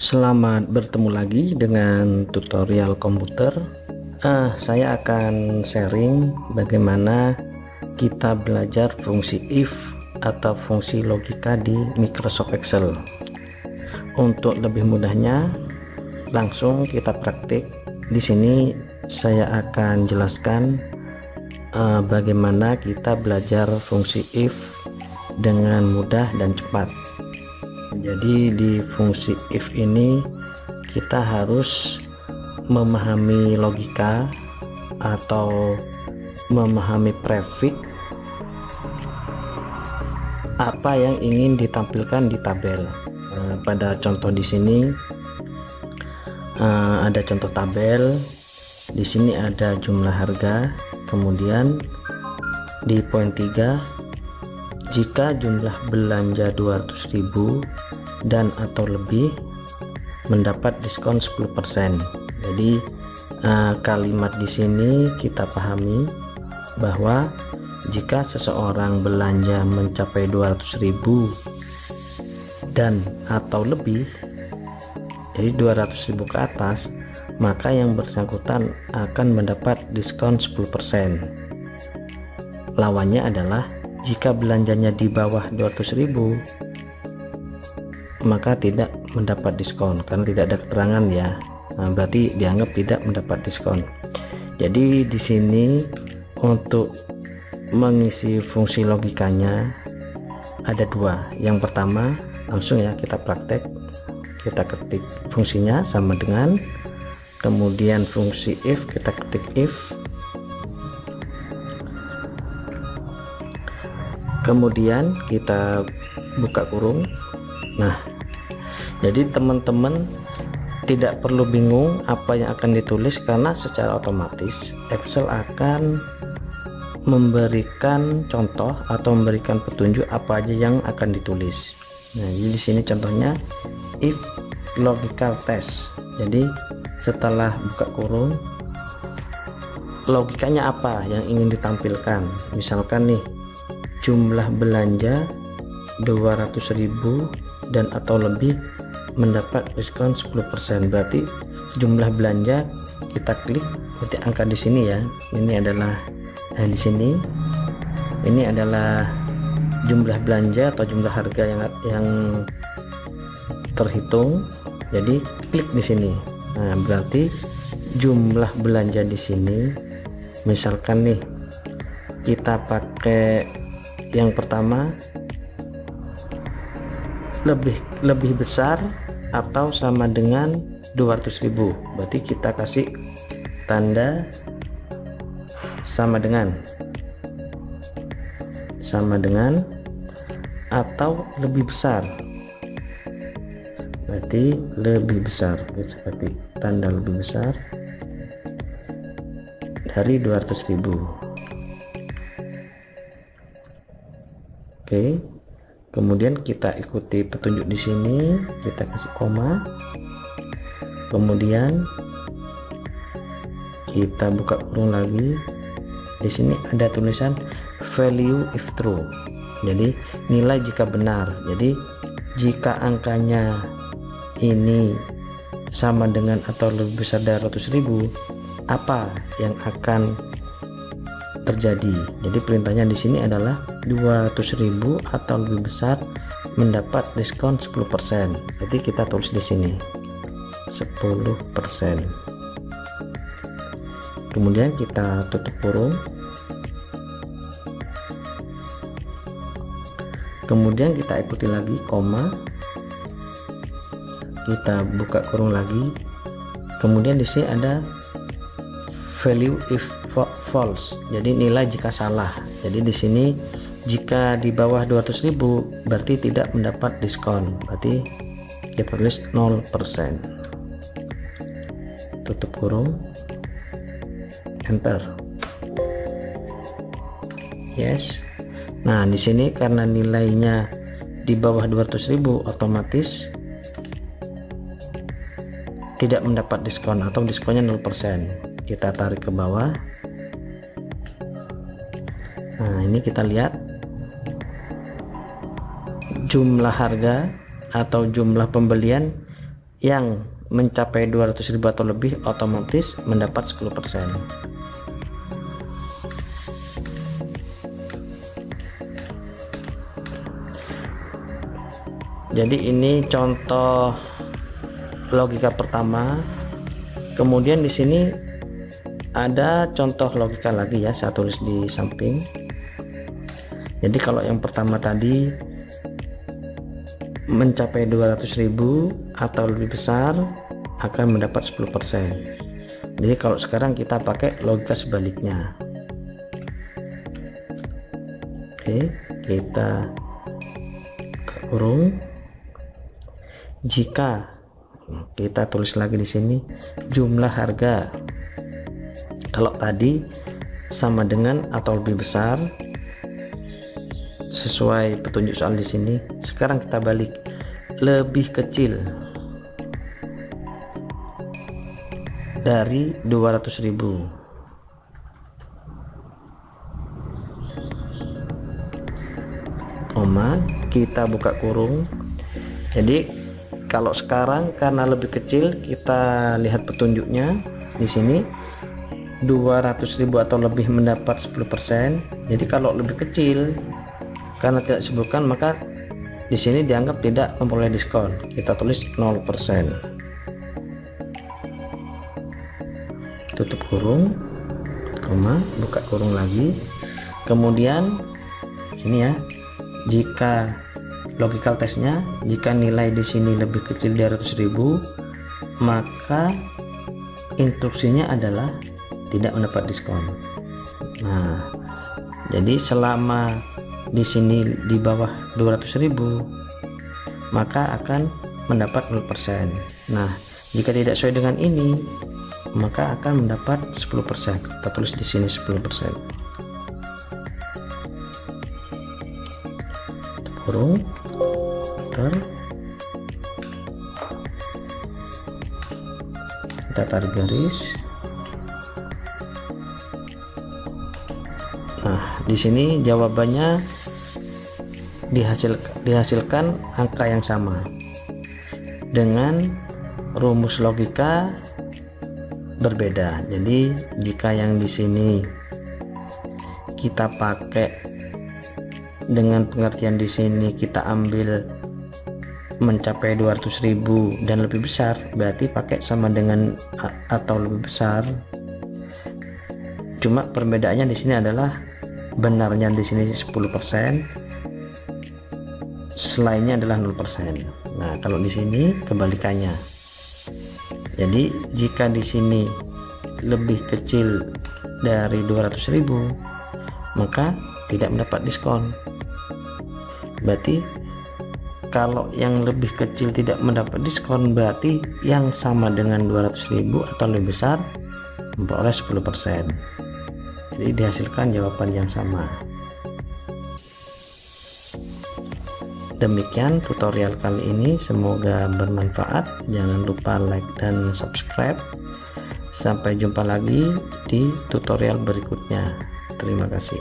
Selamat bertemu lagi dengan tutorial komputer. Saya akan sharing bagaimana kita belajar fungsi if atau fungsi logika di Microsoft Excel. Untuk lebih mudahnya, langsung kita praktik. Di sini saya akan jelaskan bagaimana kita belajar fungsi if dengan mudah dan cepat. Jadi di fungsi if ini kita harus memahami logika atau memahami prefix apa yang ingin ditampilkan di tabel. Pada contoh di sini ada contoh tabel. Di sini ada jumlah harga, kemudian di poin 3, jika jumlah belanja 200.000 dan atau lebih mendapat diskon 10%. Jadi kalimat di sini kita pahami bahwa jika seseorang belanja mencapai 200.000 dan atau lebih, jadi 200.000 ke atas, maka yang bersangkutan akan mendapat diskon 10%. Lawannya adalah jika belanjanya di bawah 200.000, maka tidak mendapat diskon karena tidak ada keterangan ya. Berarti dianggap tidak mendapat diskon. Jadi di sini untuk mengisi fungsi logikanya ada dua. Yang pertama, langsung ya kita praktek. Kita ketik fungsinya sama dengan, kemudian fungsi if kita ketik if, kemudian kita buka kurung. Nah, jadi teman-teman tidak perlu bingung apa yang akan ditulis karena secara otomatis Excel akan memberikan contoh atau memberikan petunjuk apa aja yang akan ditulis. Nah, jadi di sini contohnya if logical test. Jadi setelah buka kurung, logikanya apa yang ingin ditampilkan. Misalkan nih, jumlah belanja 200.000 dan atau lebih mendapat diskon 10%. Berarti jumlah belanja kita klik ketik angka di sini ya. Ini adalah di sini ini adalah jumlah belanja atau jumlah harga yang terhitung. Jadi klik di sini. Nah, berarti jumlah belanja di sini, misalkan nih kita pakai yang pertama, lebih besar atau sama dengan 200.000. Berarti kita kasih tanda sama dengan atau lebih besar. Berarti lebih besar, seperti tanda lebih besar dari 200.000. Oke. Kemudian kita ikuti petunjuk di sini, kita kasih koma. Kemudian kita buka kurung lagi. Di sini ada tulisan value if true. Jadi nilai jika benar. Jadi jika angkanya ini sama dengan atau lebih besar dari 100.000, apa yang akan terjadi? Jadi perintahnya di sini adalah 200.000 atau lebih besar mendapat diskon 10%. Jadi kita tulis di sini 10%. Kemudian kita tutup kurung. Kemudian kita ikuti lagi koma. Kita buka kurung lagi. Kemudian di sini ada value if false. Jadi nilai jika salah. Jadi di sini jika di bawah 200.000 berarti tidak mendapat diskon. Berarti kita tulis 0%. Tutup kurung. Enter. Yes. Nah, di sini karena nilainya di bawah 200.000 otomatis tidak mendapat diskon atau diskonnya 0%. Kita tarik ke bawah. Nah, ini kita lihat jumlah harga atau jumlah pembelian yang mencapai 200.000 atau lebih otomatis mendapat 10%. Jadi ini contoh logika pertama. Kemudian di sini ada contoh logika lagi ya, saya tulis di samping. Jadi kalau yang pertama tadi mencapai 200.000 atau lebih besar akan mendapat 10%. Jadi kalau sekarang kita pakai logika sebaliknya. Oke, kita kurung. Jika kita tulis lagi di sini jumlah harga, kalau tadi sama dengan atau lebih besar sesuai petunjuk soal di sini, sekarang kita balik, lebih kecil dari 200.000. Koma, kita buka kurung. Jadi kalau sekarang karena lebih kecil, kita lihat petunjuknya di sini 200.000 atau lebih mendapat 10%. Jadi kalau lebih kecil karena tidak disebutkan, maka di sini dianggap tidak memperoleh diskon. Kita tulis 0%. Tutup kurung, koma, buka kurung lagi. Kemudian ini ya, jika logical testnya, jika nilai di sini lebih kecil dari 200.000, maka instruksinya adalah tidak mendapat diskon. Nah, jadi selama di sini di bawah 200.000, maka akan mendapat 0%. Nah, jika tidak sesuai dengan ini, maka akan mendapat 10%. Kita tulis di sini 10%. Kurung, kita tarik garis. Nah, di sini jawabannya dihasilkan angka yang sama dengan rumus logika berbeda. Jadi jika yang di sini kita pakai dengan pengertian di sini, kita ambil mencapai 200.000 dan lebih besar, berarti pakai sama dengan atau lebih besar. Cuma perbedaannya di sini adalah benarnya di sini 10%, selainnya adalah 0%. Nah, kalau di sini kebalikannya. Jadi jika di sini lebih kecil dari 200.000, maka tidak mendapat diskon. Berarti kalau yang lebih kecil tidak mendapat diskon, berarti yang sama dengan 200.000 atau lebih besar memperoleh 10%. Jadi dihasilkan jawaban yang sama. Demikian tutorial kali ini, semoga bermanfaat. Jangan lupa like dan subscribe. Sampai jumpa lagi di tutorial berikutnya. Terima kasih.